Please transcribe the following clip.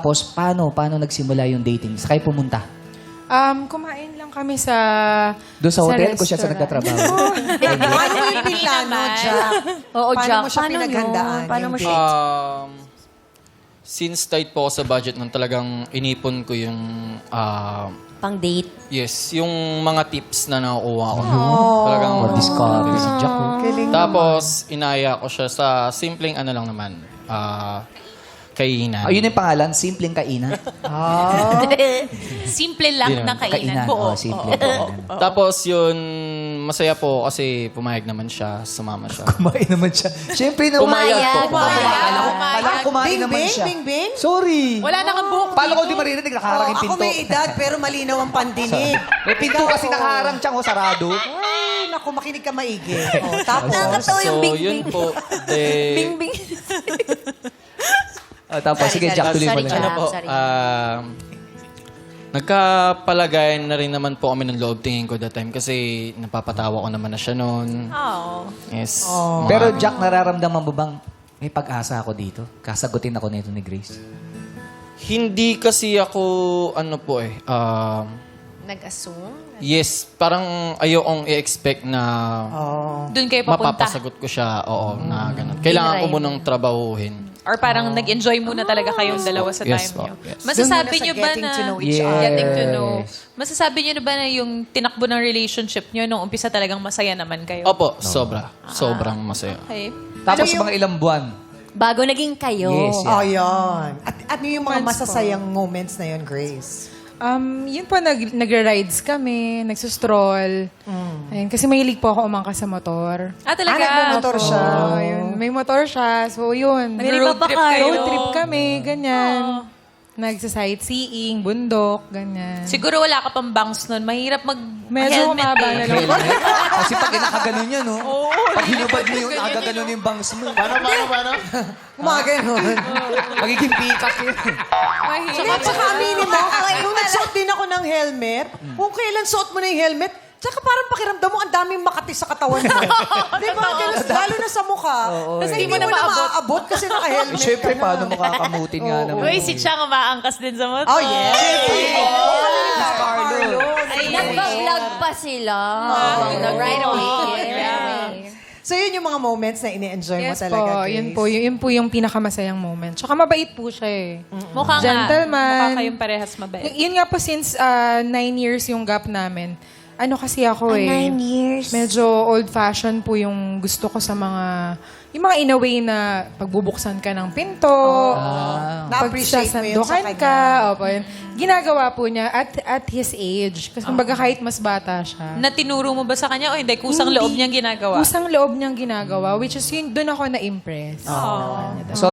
Tapos, paano nagsimula yung dating? Sa kayo pumunta? Kumain lang kami sa Doon sa hotel ko siya sa restaurant. nagtatrabaho. Paano mo yung pinlano, Jack? Oo, Paano Jack. mo siya Paano pinaghandaan? yun? Paano mo Yung siya? date? Since tight po ako sa budget nun, talagang inipon ko yung, Pang-date. yes, yung mga tips na nakukuha ko. Talagang, Oh, discover si Jack. oh. Galing tapos, inaya ko siya sa simpleng ano lang naman, kainan. Ayun yung pangalan, simpleng kainan. Simple lang na kainan. Oh, simpleng kainan. Tapos yun, masaya po kasi pumayag naman siya, sumama siya. Kumain naman siya. Siyempre naman. Pumayag po. Kala ko kumain naman Bing-bing, siya. bing-bing? Sorry. Wala nang buhok Paano ko di marinig? Nakaharang yung Ako pinto. may edad, pero malinaw ang pandinig. May pinto kasi nakaharang siyang sarado. Ay, naku, makinig ka maigi. Oh, tapos, Nakakatawa yung So, bing-bing. yun po. Bing-bing. Tapos, sige, Jack, tuloy mo Sorry, lang. Jack. Ano po, sorry. nagkapalagayan na rin naman po kami ng loob tingin ko that time kasi napapatawa ko naman na siya noon. Oh. Yes. Pero Jack, nararamdaman mo bang may pag-asa ako dito? Kasagutin ako nito ni Grace. Hindi kasi ako, ano po Nag-assume? yes, parang ayokong i-expect na Doon kayo papunta? mapapasagot ko siya, oo, na ganun. Kailangan ko munang trabahuhin. Or parang nag-enjoy muna talaga kayong dalawa sa Yes time po, niyo? yes. Masasabi Doon muna niyo sa ba getting na... to know each other. Getting to know. Masasabi niyo na ba na yung tinakbo ng relationship niyo nung umpisa talagang masaya naman kayo? Opo, sobra. Sobrang masaya. Okay. Tapos, mga ilang buwan. Bago naging kayo. Yes, yeah. oh, yun. At ano yung mga Months po. masasayang moments na yun, Grace? Yun po, nagra-rides kami, nagsustroll. Ayun, kasi mahilig po ako umangkas sa motor. Ah, talaga? nagmamotor siya. Oo, yun. May motor siya. So, yun. May Nag-road iba pa trip kayo. kayo? Road trip kami, ganyan. Nagsa-sightseeing, bundok, ganyan. Siguro wala ka pang bangs nun. Mahirap Medyo mag-helmet humaba na lang. Kasi pag nakaganon yan, no? Pag hinubad mo yung nakaganon yung bangs mo. Paano? Gumaganon. Magiging pikas yun. Hindi, at saka aminin mo, nung nagsuot din ako ng helmet, kung kailan suot mo na yung helmet, tsaka parang pakiramdam mo, ang daming makati sa katawan mo. Di ba? Lalo na sa mukha. Kasi hindi mo na maaabot kasi naka-helmet Siyempre, ka na. paano makamutin nga naman? Uy, si Chang umaangkas din sa motor. Oh, yes. Carlo. Nagpa-vlog pa sila. Right away. So, yun yung mga moments na ini-enjoy mo Yes talaga, po, Grace. yun po yung pinakamasayang moment. Tsaka mabait po siya eh. Mukha nga. Gentleman. Mukha kayong parehas mabait. Yun nga po, since 9 years yung gap namin, ano kasi ako eh. 9 years. Medyo old-fashioned po yung gusto ko sa mga, yung mga in a way na pagbubuksan ka ng pinto, Na-appreciate mo yun sa pagsasandukan kanya. ka, opo, yun. Ginagawa po niya at his age. Kasi kumbaga kahit mas bata siya. Na tinuro mo ba sa kanya o hindi? Kusang loob niyang ginagawa? Kusang loob niyang ginagawa, which is yun, doon ako na-impress. So,